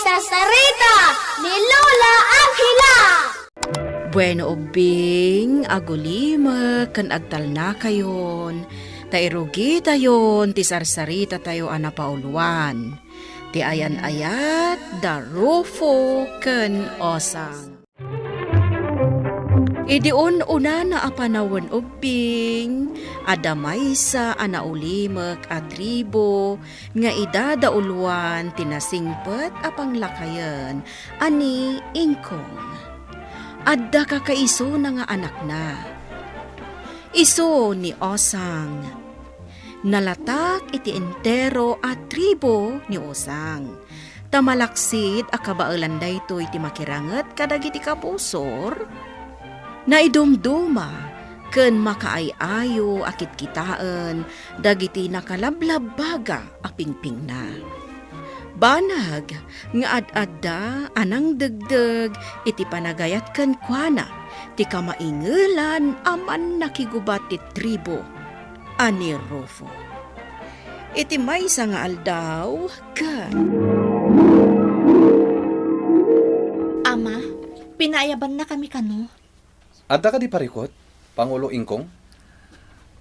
Tisasarita ni Lola Angela. Bueno ubing, agulima, kan agtal na kayon. Tairugi tayon, ti sarsarita tayo anapauluan. Ti ayan-ayat, da Rufo, ken Osang. Idiun una na apanawan ubing, adamay sa anaulimek a tribo, nga idadauluan tinasingpet apang lakayan, ani ingkong. Adda kakaiso na nga anak na. Iso ni Osang. Nalatak iti entero at tribo ni Osang. Tamalaksid akabailan dayto iti makiranget kadagiti kapusor. Naidumduma ken makaayayo akit kitaan dagiti nakalablabaga a pingping na. Banag nga ad-adda anang degdeg iti panagayat ken kuana ti kamaingelan aman nakigubat ti tribo ani Rufo. Iti maysa nga aldaw ken Ama, pinayaban na kami kano. Adda ka di parikot, Pangulo Ingkong?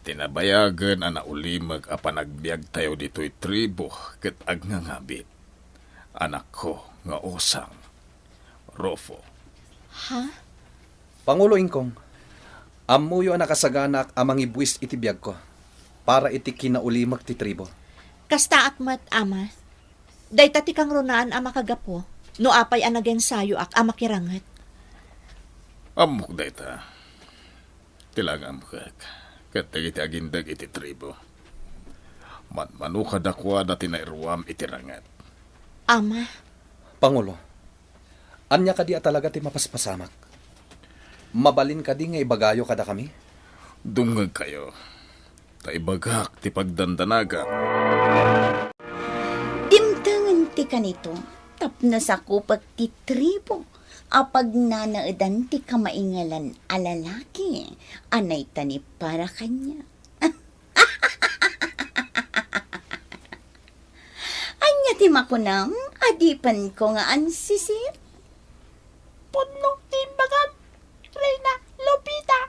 Tinabayagan ana ulimag a panagbiag tayo dito'y tribo ket agnangabit. Anak ko nga Osang, Rufo. Ha? Pangulo Ingkong, amuyo nakasaganak amang ibuwis iti biyag ko, para iti kinaulimag ti tribo. Kasta at mat, ama. Dayta ti kang runaan ama kagapo, no apay anagen sayo ak ama kiranget. Amok dayta. Tilang amkak. Ket iti agindag iti tribo. Manmanukad akwa na tinairuam iti rangat. Ama, Pangulo, anya ka di talaga ti mapaspasamak. Mabalin ka di nga ibagayo kada kami? Dungag kayo. Taibagak ti pagdandanaga. Dimtangan ti kanito, tapno sa kupag ti tribo, apag nanaadan ti kamaingalan alalaki, anay tani para kanya. Anya ti makunam, adipan ko nga ansisir. punong timbagan, Reyna Lupita.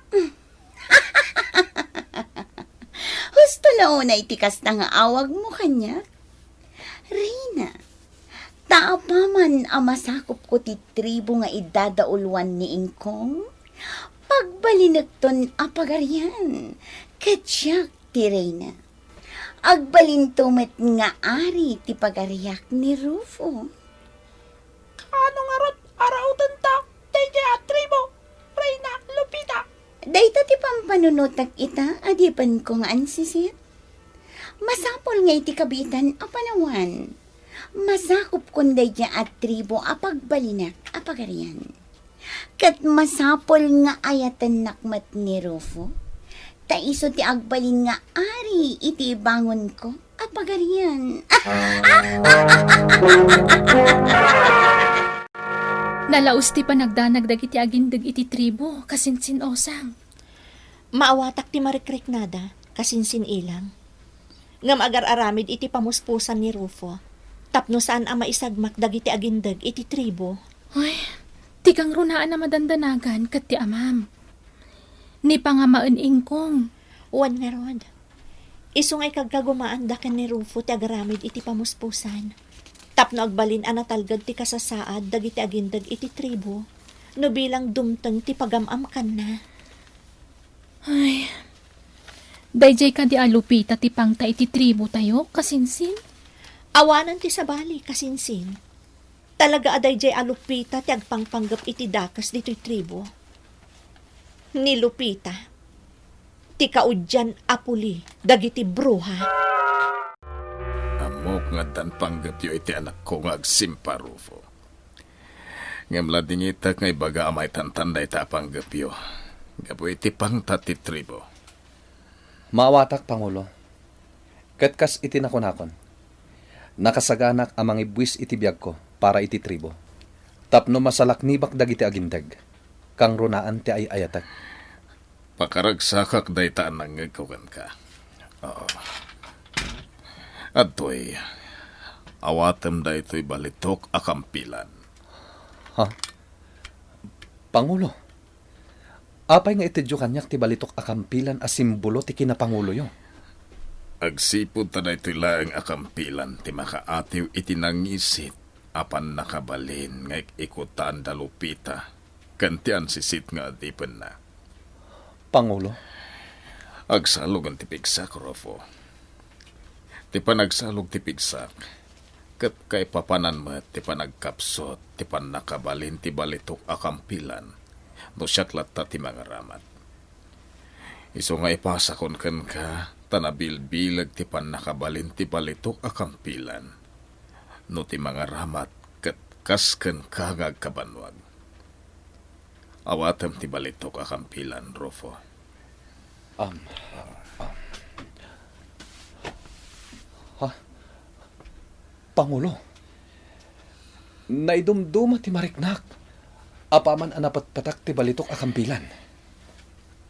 Husto launay tikas na nga awag mo kanya. Reyna, taapaman ang masakop ko ti tribo nga idadaulwan ni Ingkong. Pagbalinagton apagaryan, katsyak ti Reyna. Agbalintumet nga ari ti pagariyak ni Rufo. Ano nga rot, arautan ta, tayo at tribo, Reyna Lupita. Dayta ti pampanunutak ita, adipan ko nga ansisit. Masapol nga iti kabitan a panawan. Masakop kunday niya at tribo a pagbalinak a pagarian. Kat masapol nga ayatan nakmat ni Rufo. Taiso ti agbalin nga ari iti bangon ko a pagarian. Nalaus ti panagdanagdag iti agindag iti tribo, kasinsin Osang. Maawatak ti marikriknada, kasinsin ilang. Ngam agar-aramid iti pamuspusan ni Rufo. Tapno saan ang maisagmak dagiti agindag iti tribo. Uy, ti kang runaan na madandanagan kat ti amam. Ni pangamaan ingkong. Uwan nga rod. Isungay kagkagumaan dakan ni Rufo ti agaramid iti pamuspusan. Tapno agbalin anatalgad ti kasasaad dagiti agindag iti tribo. No bilang dumteng ti pagamam kan na. Ay, dayjay ka di alupita ti pangta iti tribo tayo, kasinsin. Awanan ti sabali, kasinsin. Talaga aday jay alupita ti agpangpanggap iti dakas dito'y tribo. Ni Lupita, ti kaudyan apuli, dagiti bruha. Amok nga dan panggapyo iti anak ko nga agsimpa, Rufo. Ngamla dingitak nga ibaga amay tantanday ta panggapyo. Gabo iti pangta ti tribo. Maawatak, Pangulo. Katkas iti nakunakon. Nakasaganak amang ibuwis iti biyag ko para iti tribo. Tapno masalaknibak dagiti agindag. Kang runaan ti ay ayatak. Pakaragsakak daytaan nang ngagkawan ka. Oo. Atoy, awatem da ito'y balitok akampilan. Pangulo, apay nga itidyo kanyak ti balitok akampilan a simbolo ti kinapangulo yo. Agsipod ta da ito'y laeng akampilan ti makaatiw iti nangisit apan nakabalin nga ikutan da Lupita. Kantian sisit nga adipen na. Pangulo, Agsalog ang tipigsak, Rofo. Ti panagsalog tipigsak, kat kay papanan mo ti panagkapsot, ti panakabalin ti balitok akampilan, no siyaklat ta ti mga ramat. Iso nga ipasakon kan ka, tanabilbilag ti panakabalin ti balitok akampilan, no ti mga ramat, kat kasken ka ngagkabanwag. Awatem ti balitok akampilan, Rofo. Pangulo, naidumduma ti mariknak. Apaman anapat patak ti balitok akampilan.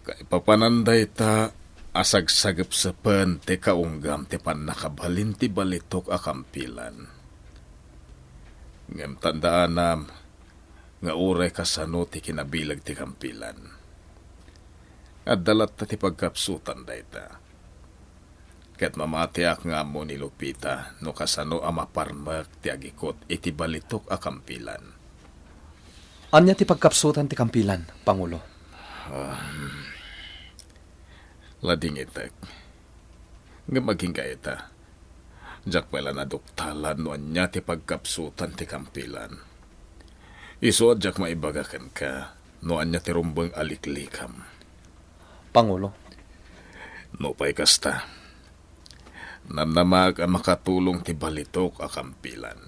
Kay papananday ta, asagsagap sa pen ti kaunggam ti panakabalin ti balitok akampilan. Ngem tandaanam, nga uray kasano ti kinabilag ti kampilan. At dalat ta ti pagkapsutan day ta. Ket mamatiak nga mo ni Lupita no kasano amaparmak ti agikot iti balitok akampilan. Anya ti pagkapsutan ti kampilan, Pangulo? Lading itek. Nga maging kaita. Diyak pala na duktalan no anya ti pagkapsutan ti kampilan. Iso diyak maibagakan ka no anya ti rumbang aliklikam. Pangulo, No pa'y kasta. Namnamag ang makatulong ti balitok akampilan.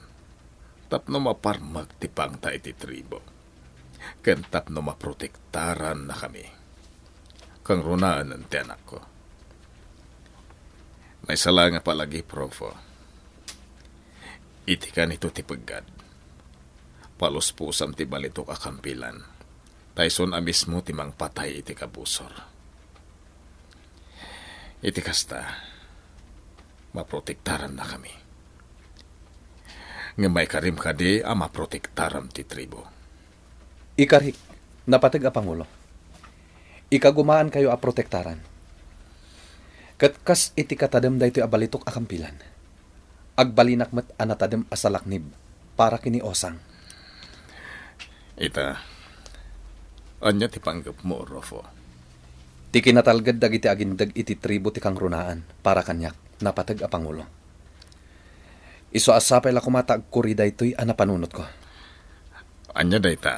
Tapno maparmag ti pangta iti tribo. Ken tapno maprotektaran na kami. Kang runaan ang tiyanak ko. May sala nga palagi, Profo. Iti ka nito ti paggad. Paluspusam ti balitok akampilan. Tayson amis mo ti mang patay iti kabusor. Iti kasta, maprotektaran na kami. Nga may karim kadi a maprotektaram ti tribo. ikarik, napatag a Pangulo. Ikagumaan kayo a protektaran. Katkas iti katadem da ito a balitok akampilan. Agbalinak met anatadem asalaknib para kini osang. Ita, anya ti panggap mo, Rofo. Ti kinatalgad dagiti agindag iti tribo ti kang runaan para kanyak napatag a Pangulo. Iso asapay la kumatag kuri da ito'y anapanunot ko. Anya da ita.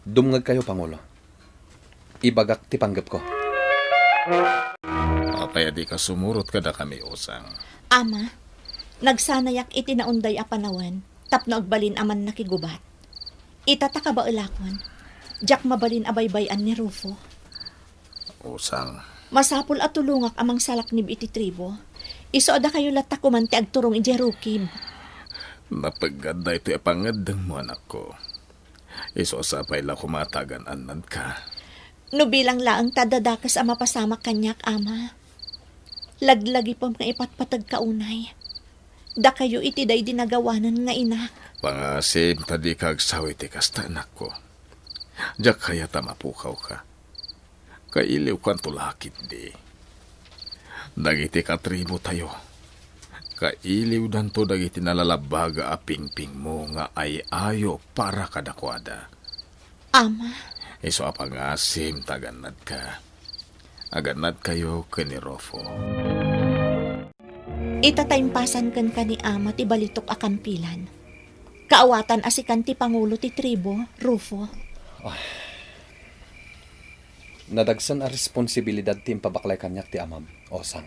Dumngag kayo, Pangulo. Ibagak ti panggap ko. Apay di ka sumurot kada kami usang. Ama, nagsanayak iti naunday a panawan, tapno agbalin aman nakigubat. Itataka ba ulakon? Diyak mabalin abaybayan ni Rufo. Usang. Masapul at tulungak amang salaknib iti tribo. Iso ada kayo latakuman ti agturong iti Rukim. Napaganda ito ipangadang mo anak ko. Iso sapay la kumatagan anad ka. No bilang laang tadadakas ama pasama kanyak, ama. Laglagi pa mga ipatpatag kaunay. Da kayo iti day dinagawanan nga ina. Pangasim tadi kagsawi ti kasta anak ko. Diyak kaya tamapukaw ka. Kailiw kan tulakit di. Dagiti katribo tayo. Kailiw danto dagiti nalalabaga a pingping mo nga ay ayo para kadakwada. Ama, Iso apangasim taganad ka. Aganad kayo kani Rofo. itataympasan kan ka ni ama ti balitok akampilan. Kaawatan asikan ti Pangulo ti tribo, Rufo. Nadagsan a responsibilidad ti impabaklay kanyak ti amam, osang.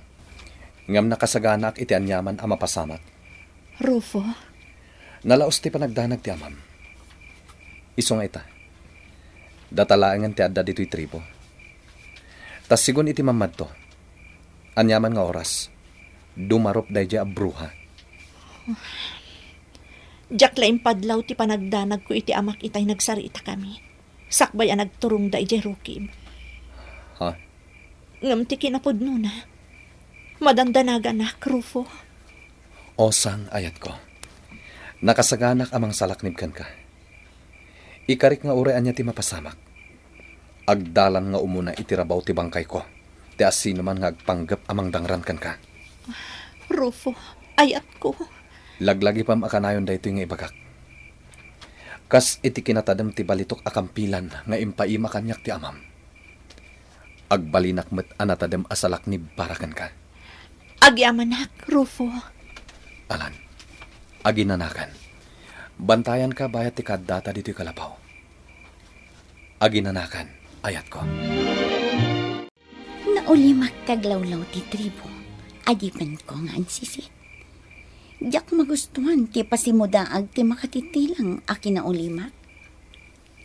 Ngam nakasaganak iti anyaman a mapasamak. Rufo, Nalaos ti panagdanag ti amam. Iso nga ita. Datalaangan ti adda dito'y tribo. Tas sigun iti mamad to. Anyaman nga oras. Dumarop dayja a bruha. Diyak laing padlaw ti panagdanag ko iti amak itay nagsarita kami. Sakbay ang nagturong da iti Rukim. Ha? Ngam ti kinapod na. Madandanaga na, Rufo. Osang ayat ko. Nakasaganak amang salaknibkan ka. Ikarik nga urean niya ti mapasamak. Agdalan nga umuna itirabaw ti bangkay ko. Ti asino man nga agpanggap amang dangran kan ka. Rufo, ayat ko. Laglagi pam akanayon dayto nga ibagak. Kas iti kinatadam ti balitok akampilan nga impaima kanyak ti amam. Agbalinak met anatadam asalaknib parakan ka. Agyamanak, Rufo. Alan, aginanakan. Bantayan ka bayat ti kaddata dito'y kalapaw. Aginanakan, ayat ko. Naulimak taglawlaw ti tribo. Adipan ko nga ansisit. Diyak magustuhan ti pasimudaag ti makatitilang aki na ulimak.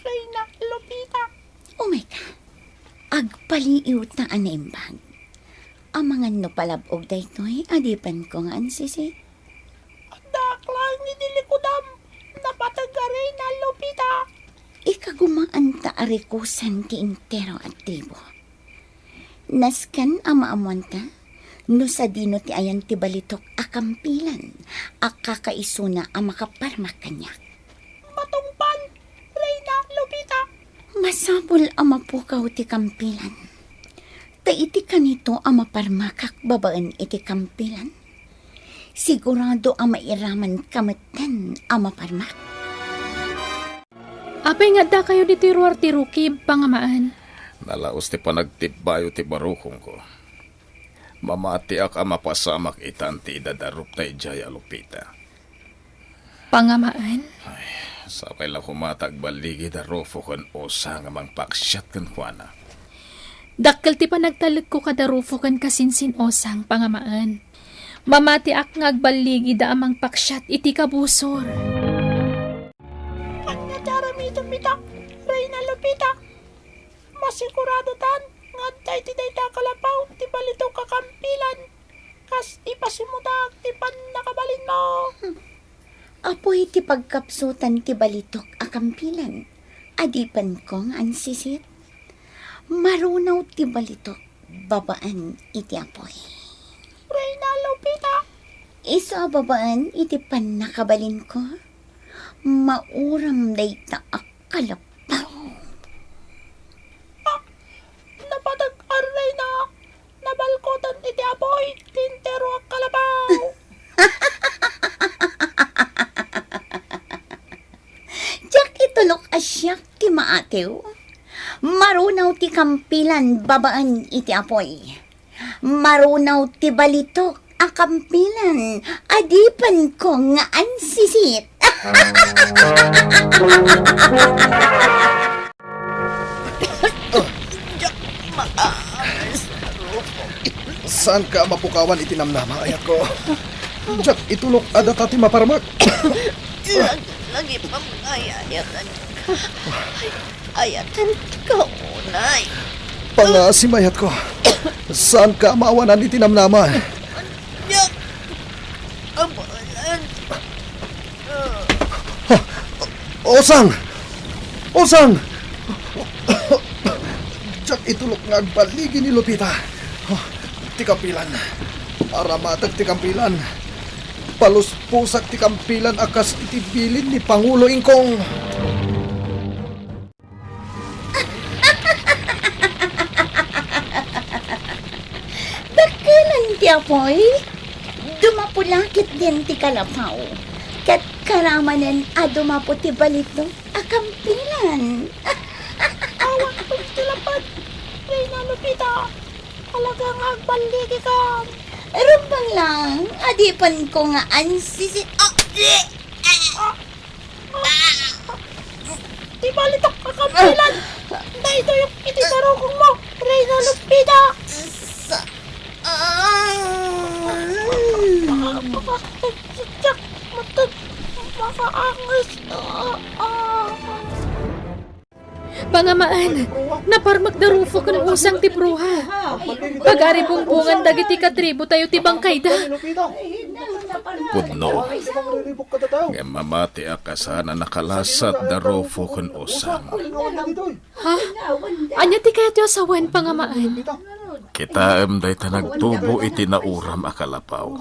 Reyna Lupita. Oh my God. Agpaliiw ta anaimbag. Amangan no palabog daytoy adipan ko nga ansisit. Daklang ni Dilikudam. Napataga Reyna Lupita. Ikagumaan ta arikusan ti intero at tribo. Naskan amaamuan ta. No sa dino ti ayan ti balitok akampilan, akakaisuna ang makaparmak kanyak. Matungpan, Reyna Lupita. Masapul ang mapukaw ti kampilan. Ta iti kanito ang maparmakak babaan iti kampilan. Sigurado ang mairaman kamatan ang maparmak. Apay nga da kayo dito ruar ti rukib, pangamaan. Nalaos ti panagtibayo ti barukong ko. Mamati ak ang mapasamak itan ti idadarup na ijaya Lupita. Pangamaan? Sapay lang humatag baligi da Rufo kon osa nga mang paksyat kan kuana. Dakkel ti panagtalag ko kada Rufo kan kasinsin osang, pangamaan. Mamati ak ngagbaligi da amang paksyat iti kabusor. Kanya darami tumita, Reyna Lupita. Masigurado tan. Ngantay ti dayta kalapaw, ti balito kakampilan. Kas ipasimudag, ti pan nakabalin mo. Apoy ti pagkapsutan ti balitok akampilan. Adipan kong ansisit. Marunaw ti balitok, babaan iti apoy. Reyna Lupita. Isa babaan iti pan nakabalin ko. Mauram dayta akalapaw. Napatag aray na. Nabalkotan iti apoy, tintero ang kalabaw. Diyak itulok asyak ti maatew. Marunaw ti kampilan babaan iti apoy. Marunaw ti balitok ang kampilan. Adipan ko nga ansisit. Saan ka mapukawan itinamnama, ayat ko? Diyak itulok adata ti maparmak. Lagi pa mga ayatan. Ayatan ka unay. Pangasim, ayat ko. Saan ka maawanan itinamnama? Yak! Abalan. Osang! Osang! Diyak itulok nga agbaligi ni Lupita. Ti kampilan. Aramatag ti kampilan. Paluspusak ti kampilan akas itibilin ni Pangulo Ingkong. Bakalan ti apoy. Dumapulakit din ti kalapaw. Kat karamanan a dumapo ti balito akampilan. Awak kong tilapad. Reyna Lupita. Talagang agbaligi ka. Rumbang lang, adipan ko nga ansisit. Di balitok kakampilan. Na ito yung ititarukong mo. Reyna Lupita. Tiyak, matag, makaangas. Pangamaan, naparmak da Rufo kan usang ti pruha. Pagari bungbungan dagiti katribo tayo ti bangkayda. Pudno. Nga mamati ak asana nakalasat da Rufo kon osang. Ha? Anya ti kaya ti asawan, pangamaan? Kita day ta nagtubo iti nauram akalapaw.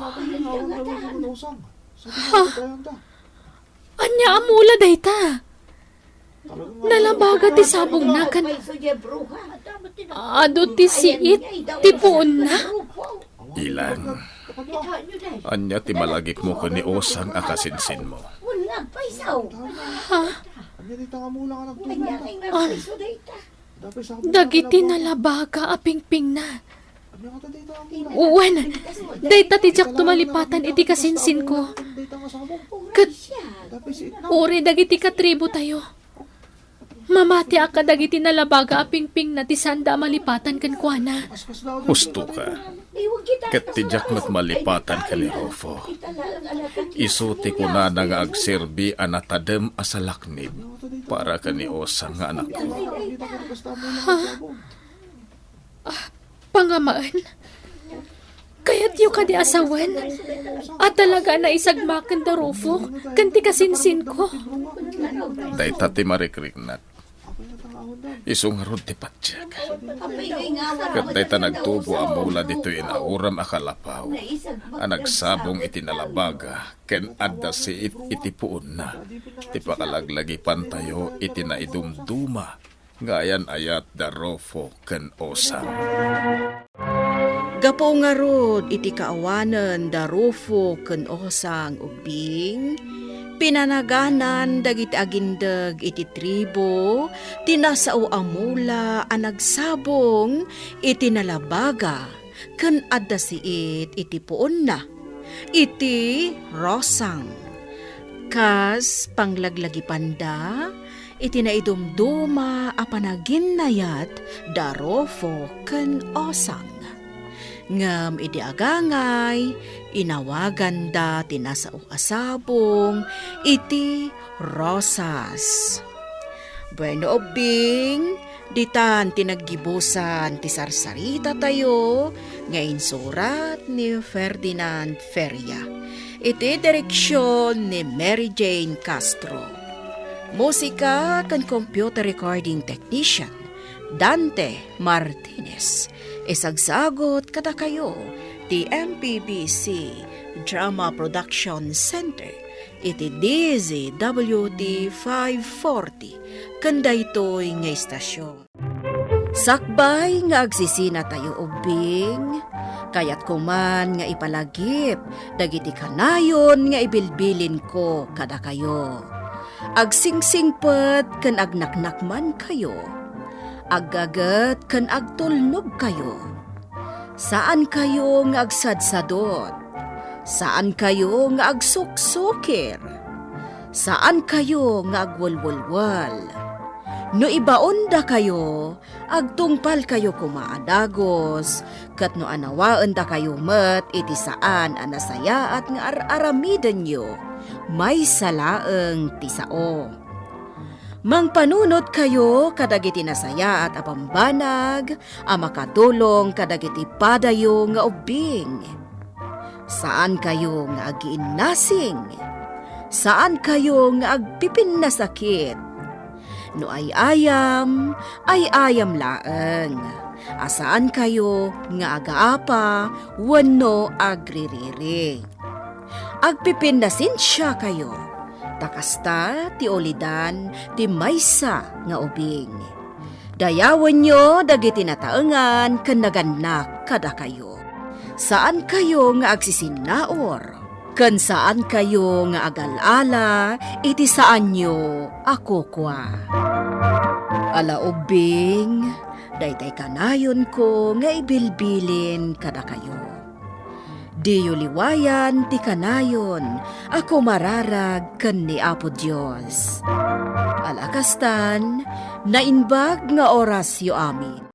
Anya amula dayta. Nalabaga ti sabong na kan. Ado ti siit, ti puon na. Ilan. Anya ti malagip mo ko ni Osang akasinsin mo. Dagiti nalabaga apingping na. Uwan, dayta ti jak tumalipatan iti kasinsin ko. Kat, uri dagiti katribo tayo. Mamati aka dagiti nalabaga apingping na ti sanda malipatan kan kuana. Husto ka. Kat tijak mat malipatan ka ni Rofo. Isuti ko na nga agserbi anatadem asalaknib para ka ni Osang nga anak ko. Pangamaan. Kaya't yung kadi asawan. At talaga na isagmakan da Rofo. Kanti kasinsin ko. Dayta ti marikrignat. Isong harod ti patsyag. Kat dayta nagtubo amula dito inauram akalapaw. Nagsabong iti nalabaga. Ken adda si iti puon na. Ti pakalaglagipan tayo iti naidumduma. Ngayan ayat da Rofo ken Osang. Gapo nga rod iti kaawanan da Rofo ken Osang ubing, pinanaganan dagiti agindag iti tribo, tinasao amula a nagsabong iti nalabaga, ken adda siit iti puon na, iti Rosang. Kas panglaglagipanda, iti naidumduma a panaginnayat da Rofo ken Osang. Ngam iti agangay, inawagan da tinasao asabong, iti Rosas. Bueno obing, ditan tinaggibusan ti sarsarita tayo, ngayon surat ni Ferdinand Feria. Iti direksyon ni Mary Jane Castro. Musika kan computer recording technician, Dante Martinez. Isagsagot kada kayo, ti MPBC Drama Production Center, iti DZWD 540, kanda ito'y nga istasyon. Sakbay nga agsisina tayo ubing, kayat kuman nga ipalagip, dagiti kanayon nga ibilbilin ko kada kayo. Agsingsingpet kan agnaknakman kayo, aggagat kan agtulnog kayo. Saan kayo nga agsadsadot? Saan kayo nga agsuksukir? Saan kayo nga agwalwalwal? No ibaon da kayo, agtungpal kayo kumaadagos, kat no anawaan da kayo met iti saan anasaya at nga aramiden nyo, may salaeng tisao. Mangpanunot kayo kadagiti nasaya at apambanag, a makatulong kadagiti padayo nga ubing. Saan kayo nga agiinnasing? Saan kayo nga agpipin na sakit? No ay ayam laeng. Asaan kayo nga agaapa, wano agririri. Agpipin na sinsya kayo. Takasta ti olidan ti maysa nga ubing. Dayawan nyo dagiti nataengan ken naganak kada kayo. Saan kayo nga agsisinaor? Ken saan kayo nga agalala iti saan nyo ako kwa. Ala ubing, daytay kanayon ko nga ibilbilin kada kayo. Diyo liwayan ti kanayon, ako mararag ken ni Apo Dios. Alakastan, nainbag nga oras yo amin.